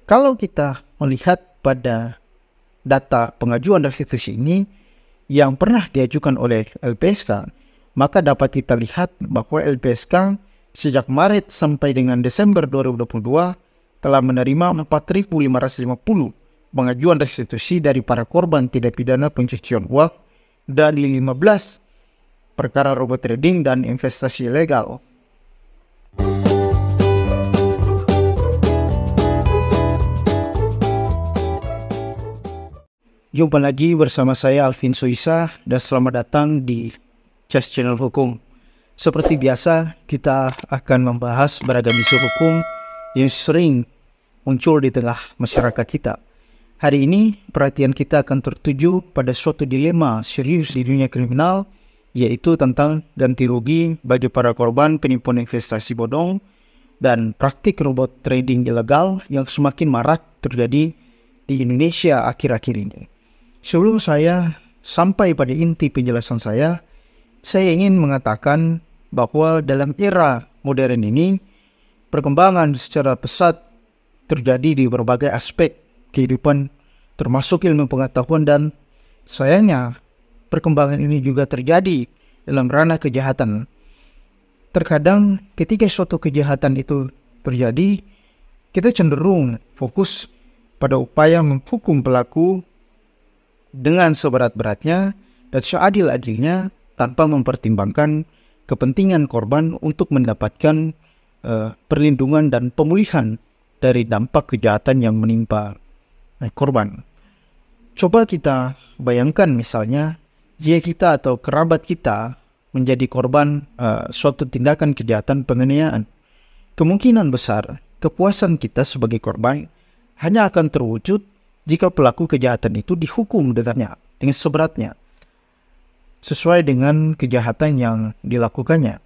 Kalau kita melihat pada data pengajuan restitusi ini yang pernah diajukan oleh LPSK, maka dapat kita lihat bahwa LPSK sejak Maret sampai dengan Desember 2022 telah menerima 4.550 pengajuan restitusi dari para korban tindak pidana pencucian uang dari 15 perkara robot trading dan investasi ilegal. Jumpa lagi bersama saya Alvin Soisa dan selamat datang di Chess Channel Hukum. Seperti biasa, kita akan membahas beragam isu hukum yang sering muncul di tengah masyarakat kita. Hari ini perhatian kita akan tertuju pada suatu dilema serius di dunia kriminal, yaitu tentang ganti rugi bagi para korban penipuan investasi bodong dan praktik robot trading ilegal yang semakin marak terjadi di Indonesia akhir-akhir ini. Sebelum saya sampai pada inti penjelasan saya ingin mengatakan bahwa dalam era modern ini, perkembangan secara pesat terjadi di berbagai aspek kehidupan, termasuk ilmu pengetahuan, dan sayangnya perkembangan ini juga terjadi dalam ranah kejahatan. Terkadang ketika suatu kejahatan itu terjadi, kita cenderung fokus pada upaya menghukum pelaku dengan seberat-beratnya dan seadil-adilnya tanpa mempertimbangkan kepentingan korban untuk mendapatkan perlindungan dan pemulihan dari dampak kejahatan yang menimpa korban. Coba kita bayangkan misalnya jika kita atau kerabat kita menjadi korban suatu tindakan kejahatan penganiayaan. Kemungkinan besar kepuasan kita sebagai korban hanya akan terwujud jika pelaku kejahatan itu dihukum dengan seberatnya, sesuai dengan kejahatan yang dilakukannya.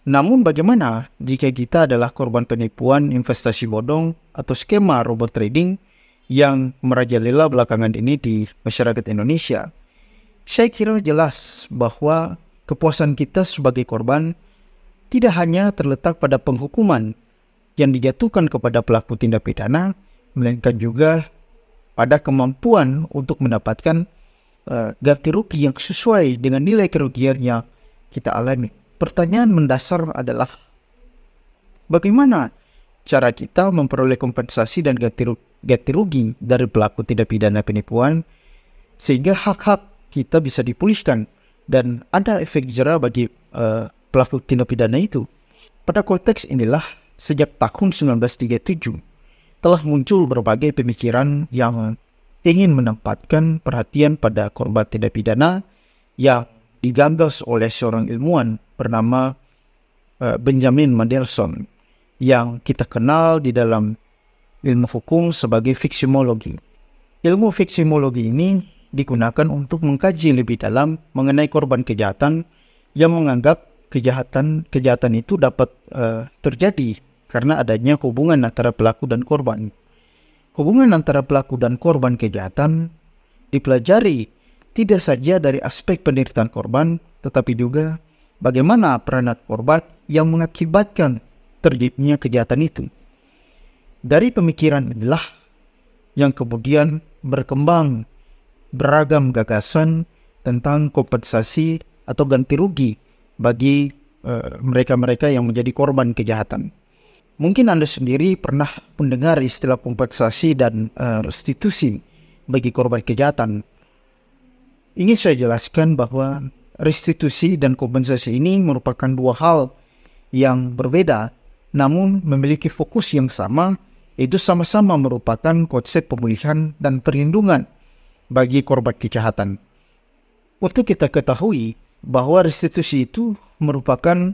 Namun bagaimana jika kita adalah korban penipuan investasi bodong atau skema robot trading yang merajalela belakangan ini di masyarakat Indonesia? Saya kira jelas bahwa kepuasan kita sebagai korban tidak hanya terletak pada penghukuman yang dijatuhkan kepada pelaku tindak pidana, melainkan juga pada kemampuan untuk mendapatkan ganti rugi yang sesuai dengan nilai kerugian yang kita alami. Pertanyaan mendasar adalah bagaimana cara kita memperoleh kompensasi dan ganti rugi dari pelaku tindak pidana penipuan sehingga hak-hak kita bisa dipulihkan dan ada efek jera bagi pelaku tindak pidana itu. Pada konteks inilah sejak tahun 1937 telah muncul berbagai pemikiran yang ingin menempatkan perhatian pada korban tindak pidana yang digagas oleh seorang ilmuwan bernama Benjamin Mendelsohn yang kita kenal di dalam ilmu hukum sebagai viktimologi. Ilmu viktimologi ini digunakan untuk mengkaji lebih dalam mengenai korban kejahatan yang menganggap kejahatan itu dapat terjadi karena adanya hubungan antara pelaku dan korban. Hubungan antara pelaku dan korban kejahatan dipelajari tidak saja dari aspek penderitaan korban, tetapi juga bagaimana peranan korban yang mengakibatkan terjadinya kejahatan itu. Dari pemikiran inilah yang kemudian berkembang beragam gagasan tentang kompensasi atau ganti rugi bagi mereka-mereka yang menjadi korban kejahatan. Mungkin Anda sendiri pernah mendengar istilah kompensasi dan restitusi bagi korban kejahatan. Ingin saya jelaskan bahwa restitusi dan kompensasi ini merupakan dua hal yang berbeda, namun memiliki fokus yang sama, yaitu sama-sama merupakan konsep pemulihan dan perlindungan bagi korban kejahatan. Untuk kita ketahui bahwa restitusi itu merupakan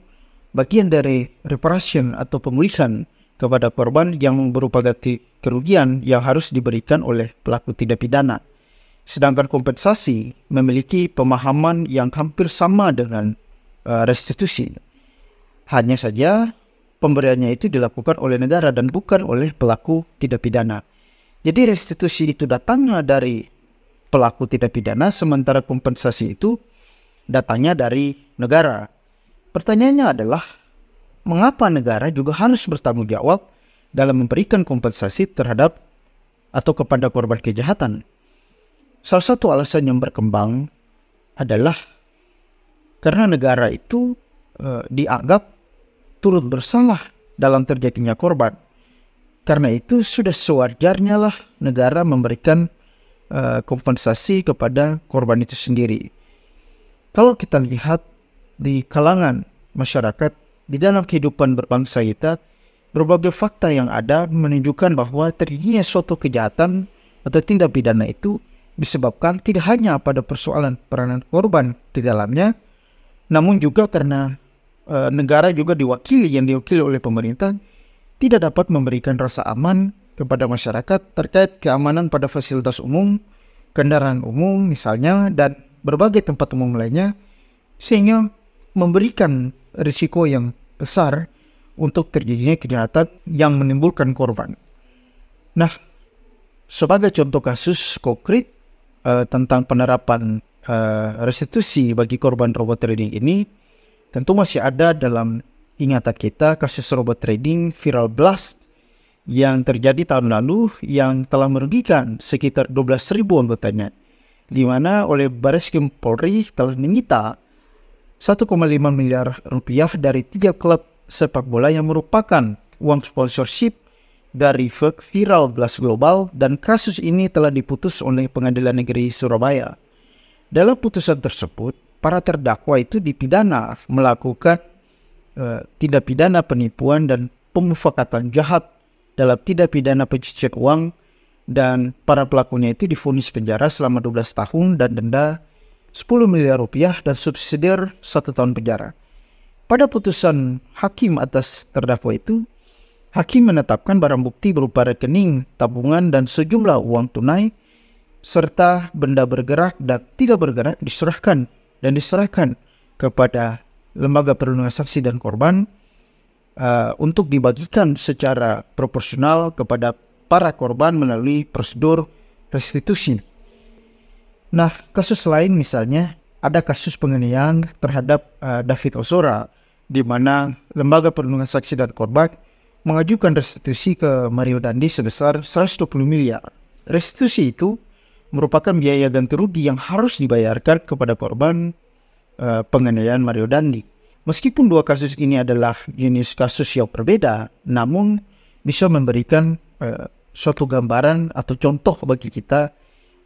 bagian dari reparation atau pemulihan kepada korban yang berupa ganti kerugian yang harus diberikan oleh pelaku tindak pidana. Sedangkan kompensasi memiliki pemahaman yang hampir sama dengan restitusi. Hanya saja pemberiannya itu dilakukan oleh negara dan bukan oleh pelaku tindak pidana. Jadi restitusi itu datangnya dari pelaku tindak pidana, sementara kompensasi itu datangnya dari negara. Pertanyaannya adalah, mengapa negara juga harus bertanggung jawab dalam memberikan kompensasi terhadap atau kepada korban kejahatan. Salah satu alasan yang berkembang adalah karena negara itu dianggap turut bersalah dalam terjadinya korban. Karena itu sudah sewajarnya lah negara memberikan kompensasi kepada korban itu sendiri. Kalau kita lihat di kalangan masyarakat, di dalam kehidupan berbangsa kita, berbagai fakta yang ada menunjukkan bahwa terjadinya suatu kejahatan atau tindak pidana itu disebabkan tidak hanya pada persoalan peranan korban di dalamnya, namun juga karena negara juga yang diwakili oleh pemerintah tidak dapat memberikan rasa aman kepada masyarakat terkait keamanan pada fasilitas umum, kendaraan umum misalnya, dan berbagai tempat umum lainnya, sehingga memberikan risiko yang besar untuk terjadinya kejahatan yang menimbulkan korban. Nah, sebagai contoh kasus konkret tentang penerapan restitusi bagi korban robot trading ini, tentu masih ada dalam ingatan kita kasus robot trading Viral Blast yang terjadi tahun lalu yang telah merugikan sekitar 12.000 anggotanya, di mana oleh Barreskrim Polri telah menyita 1,5 miliar rupiah dari 3 klub sepak bola yang merupakan uang sponsorship dari Viral Blast Global, dan kasus ini telah diputus oleh Pengadilan Negeri Surabaya. Dalam putusan tersebut, para terdakwa itu dipidana melakukan tindak pidana penipuan dan pemufakatan jahat dalam tindak pidana pencucian uang, dan para pelakunya itu divonis penjara selama 12 tahun dan denda 10 miliar rupiah dan subsidiar 1 tahun penjara. Pada putusan hakim atas terdakwa itu, hakim menetapkan barang bukti berupa rekening, tabungan, dan sejumlah uang tunai serta benda bergerak dan tidak bergerak diserahkan kepada Lembaga Perlindungan Saksi dan Korban untuk dibagikan secara proporsional kepada para korban melalui prosedur restitusi. Nah, kasus lain misalnya ada kasus penganiayaan terhadap David Ozora, di mana Lembaga Perlindungan Saksi dan Korban mengajukan restitusi ke Mario Dandi sebesar 120 miliar. Restitusi itu merupakan biaya ganti rugi yang harus dibayarkan kepada korban penganiayaan Mario Dandi. Meskipun dua kasus ini adalah jenis kasus yang berbeda, namun bisa memberikan suatu gambaran atau contoh bagi kita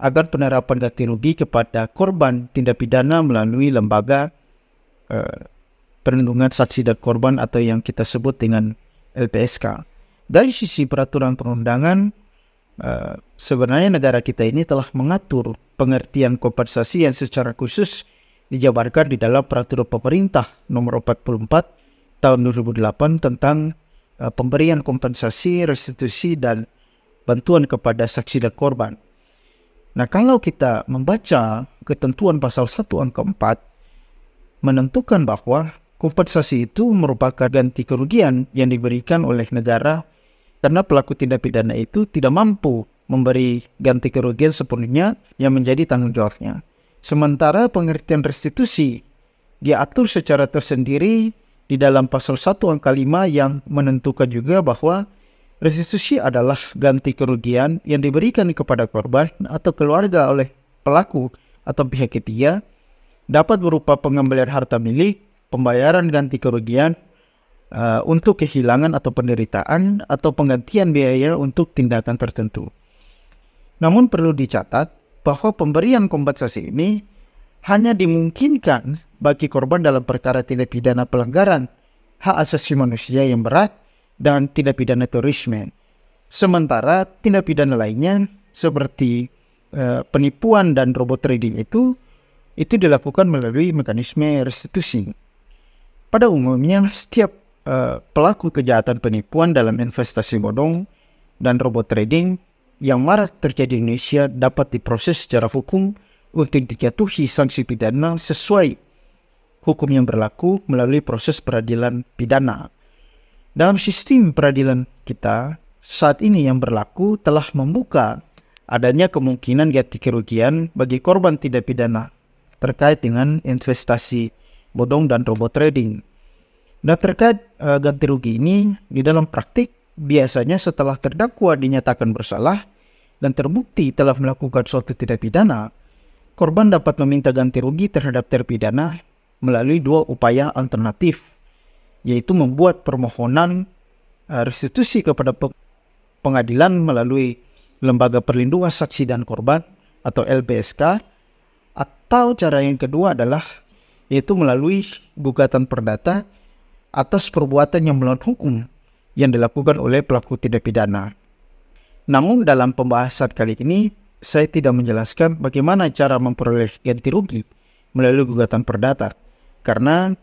agar penerapan ganti rugi kepada korban tindak pidana melalui lembaga perlindungan saksi dan korban atau yang kita sebut dengan LPSK. Dari sisi peraturan perundangan, sebenarnya negara kita ini telah mengatur pengertian kompensasi yang secara khusus dijabarkan di dalam peraturan pemerintah nomor 44 tahun 2008 tentang pemberian kompensasi, restitusi, dan bantuan kepada saksi dan korban. Nah, kalau kita membaca ketentuan pasal 1 angka 4 menentukan bahwa kompensasi itu merupakan ganti kerugian yang diberikan oleh negara karena pelaku tindak pidana itu tidak mampu memberi ganti kerugian sepenuhnya yang menjadi tanggung jawabnya. Sementara pengertian restitusi diatur secara tersendiri di dalam pasal 1 angka 5 yang menentukan juga bahwa restitusi adalah ganti kerugian yang diberikan kepada korban atau keluarga oleh pelaku atau pihak ketiga, dapat berupa pengembalian harta milik, pembayaran ganti kerugian untuk kehilangan atau penderitaan, atau penggantian biaya untuk tindakan tertentu. Namun perlu dicatat bahwa pemberian kompensasi ini hanya dimungkinkan bagi korban dalam perkara tindak pidana pelanggaran hak asasi manusia yang berat dan tindak pidana terorisme. Sementara tindak pidana lainnya seperti penipuan dan robot trading itu dilakukan melalui mekanisme restitusi. Pada umumnya setiap pelaku kejahatan penipuan dalam investasi bodong dan robot trading yang marak terjadi di Indonesia dapat diproses secara hukum untuk dijatuhi sanksi pidana sesuai hukum yang berlaku melalui proses peradilan pidana. Dalam sistem peradilan kita saat ini yang berlaku telah membuka adanya kemungkinan ganti kerugian bagi korban tindak pidana terkait dengan investasi bodong dan robot trading. Dan terkait ganti rugi ini di dalam praktik biasanya setelah terdakwa dinyatakan bersalah, dan terbukti telah melakukan suatu tindak pidana, korban dapat meminta ganti rugi terhadap terpidana melalui dua upaya alternatif, yaitu membuat permohonan restitusi kepada pengadilan melalui Lembaga Perlindungan Saksi dan Korban atau LPSK, atau cara yang kedua adalah yaitu melalui gugatan perdata atas perbuatan yang melawan hukum yang dilakukan oleh pelaku tindak pidana. Namun dalam pembahasan kali ini saya tidak menjelaskan bagaimana cara memperoleh ganti rugi melalui gugatan perdata, karena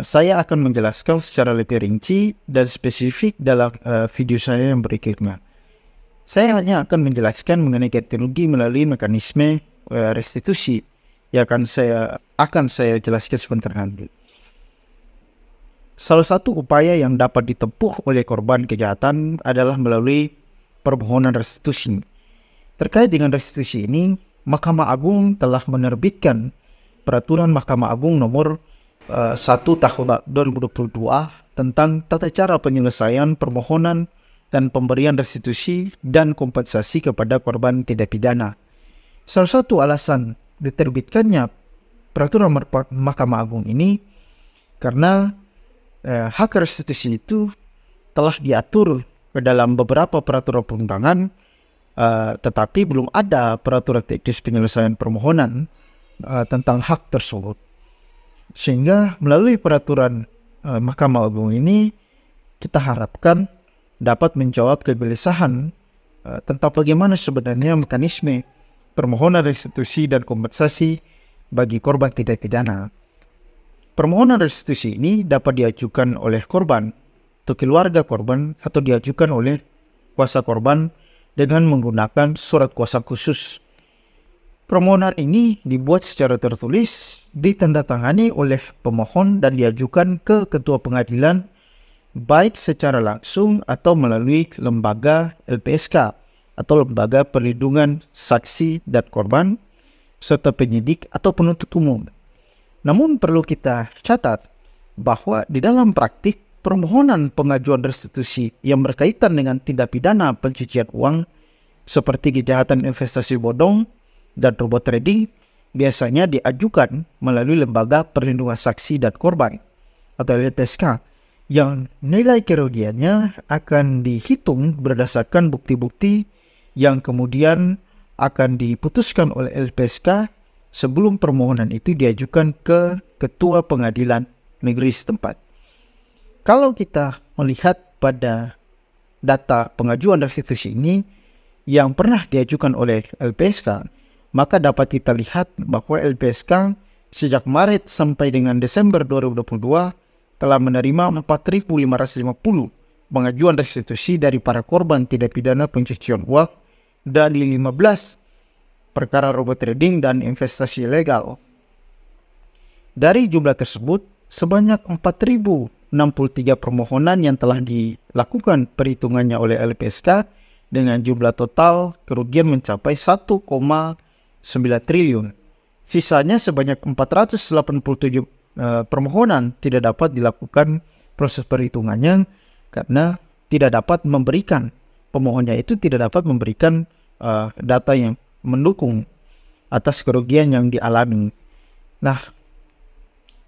saya akan menjelaskan secara lebih rinci dan spesifik dalam video saya yang berikutnya. Saya hanya akan menjelaskan mengenai ganti rugi melalui mekanisme restitusi yang akan saya jelaskan sebentar nanti. Salah satu upaya yang dapat ditempuh oleh korban kejahatan adalah melalui permohonan restitusi. Terkait dengan restitusi ini, Mahkamah Agung telah menerbitkan Peraturan Mahkamah Agung nomor 1 tahun 2022 tentang tata cara penyelesaian permohonan dan pemberian restitusi dan kompensasi kepada korban tindak pidana. Salah satu alasan diterbitkannya Peraturan Mahkamah Agung ini karena hak restitusi itu telah diatur ke dalam beberapa peraturan perundangan, tetapi belum ada peraturan teknis penyelesaian permohonan tentang hak tersebut. Sehingga melalui peraturan Mahkamah Agung ini kita harapkan dapat menjawab kegelisahan tentang bagaimana sebenarnya mekanisme permohonan restitusi dan kompensasi bagi korban tindak pidana. Permohonan restitusi ini dapat diajukan oleh korban atau keluarga korban atau diajukan oleh kuasa korban dengan menggunakan surat kuasa khusus. Permohonan ini dibuat secara tertulis, ditandatangani oleh pemohon dan diajukan ke ketua pengadilan baik secara langsung atau melalui lembaga LPSK atau Lembaga Perlindungan Saksi dan Korban serta penyidik atau penuntut umum. Namun perlu kita catat bahwa di dalam praktik permohonan pengajuan restitusi yang berkaitan dengan tindak pidana pencucian uang seperti kejahatan investasi bodong dan robot trading biasanya diajukan melalui Lembaga Perlindungan Saksi dan Korban atau LPSK yang nilai kerugiannya akan dihitung berdasarkan bukti-bukti yang kemudian akan diputuskan oleh LPSK sebelum permohonan itu diajukan ke ketua pengadilan negeri setempat. Kalau kita melihat pada data pengajuan restitusi ini yang pernah diajukan oleh LPSK, maka dapat kita lihat bahwa LPSK sejak Maret sampai dengan Desember 2022 telah menerima 4.550 pengajuan restitusi dari para korban tindak pidana pencucian uang dari 15 perkara robot trading dan investasi ilegal. Dari jumlah tersebut, sebanyak 4.063 permohonan yang telah dilakukan perhitungannya oleh LPSK dengan jumlah total kerugian mencapai 1,9 triliun. Sisanya sebanyak 487 permohonan tidak dapat dilakukan proses perhitungannya karena tidak dapat memberikan, pemohonnya itu tidak dapat memberikan data yang mendukung atas kerugian yang dialami. Nah,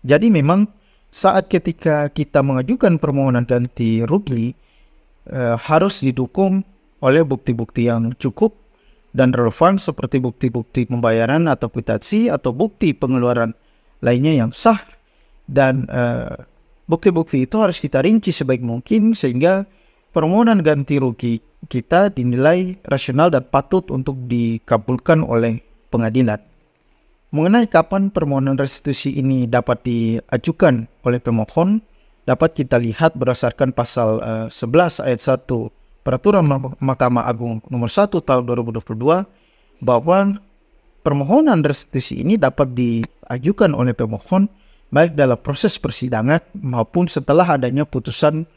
jadi memang saat ketika kita mengajukan permohonan ganti rugi harus didukung oleh bukti-bukti yang cukup dan relevan seperti bukti-bukti pembayaran atau kwitansi atau bukti pengeluaran lainnya yang sah, dan bukti-bukti itu harus kita rinci sebaik mungkin sehingga permohonan ganti rugi kita dinilai rasional dan patut untuk dikabulkan oleh pengadilan. Mengenai kapan permohonan restitusi ini dapat diajukan oleh pemohon, dapat kita lihat berdasarkan pasal 11 ayat 1 Peraturan Mahkamah Agung nomor 1 tahun 2022 bahwa permohonan restitusi ini dapat diajukan oleh pemohon baik dalam proses persidangan maupun setelah adanya putusan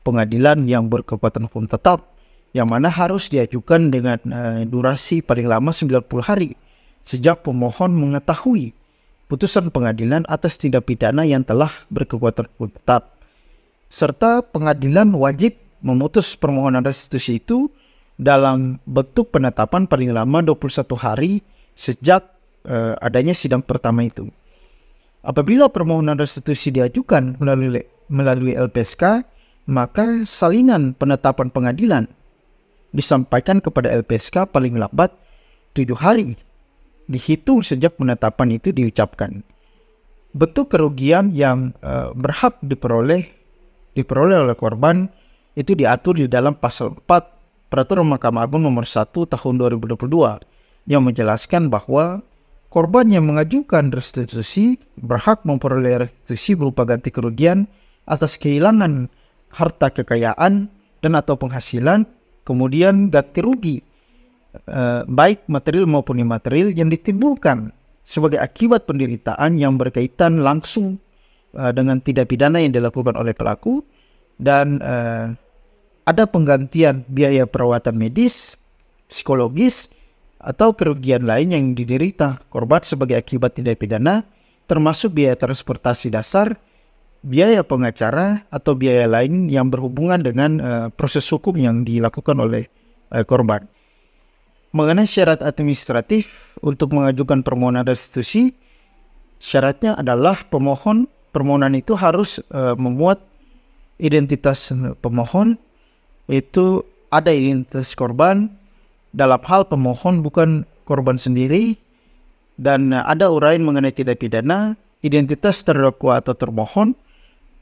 pengadilan yang berkekuatan hukum tetap, yang mana harus diajukan dengan durasi paling lama 90 hari sejak pemohon mengetahui putusan pengadilan atas tindak pidana yang telah berkekuatan hukum tetap. Serta pengadilan wajib memutus permohonan restitusi itu dalam bentuk penetapan paling lama 21 hari sejak adanya sidang pertama itu. Apabila permohonan restitusi diajukan melalui LPSK, maka salinan penetapan pengadilan disampaikan kepada LPSK paling lambat 7 hari dihitung sejak penetapan itu diucapkan. Bentuk kerugian yang berhak diperoleh oleh korban itu diatur di dalam pasal 4 Peraturan Mahkamah Agung nomor 1 tahun 2022 yang menjelaskan bahwa korban yang mengajukan restitusi berhak memperoleh restitusi berupa ganti kerugian atas kehilangan harta kekayaan dan atau penghasilan, kemudian ganti rugi baik material maupun imaterial yang ditimbulkan sebagai akibat penderitaan yang berkaitan langsung dengan tindak pidana yang dilakukan oleh pelaku, dan ada penggantian biaya perawatan medis, psikologis, atau kerugian lain yang diderita korban sebagai akibat tindak pidana, termasuk biaya transportasi dasar, biaya pengacara, atau biaya lain yang berhubungan dengan proses hukum yang dilakukan oleh korban. Mengenai syarat administratif untuk mengajukan permohonan restitusi, syaratnya adalah permohonan itu harus memuat identitas pemohon, itu ada identitas korban, dalam hal pemohon bukan korban sendiri, dan ada uraian mengenai tindak pidana, identitas terdakwa atau termohon,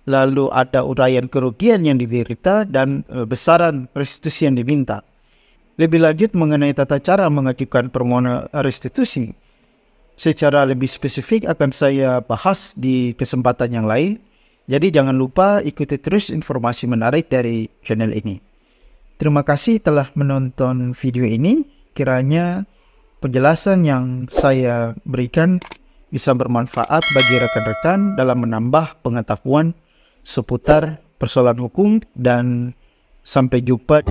lalu ada uraian kerugian yang diderita dan besaran restitusi yang diminta. Lebih lanjut mengenai tata cara mengajukan permohonan restitusi, secara lebih spesifik akan saya bahas di kesempatan yang lain. Jadi jangan lupa ikuti terus informasi menarik dari channel ini. Terima kasih telah menonton video ini. Kiranya penjelasan yang saya berikan bisa bermanfaat bagi rekan-rekan dalam menambah pengetahuan seputar persoalan hukum, dan sampai jumpa.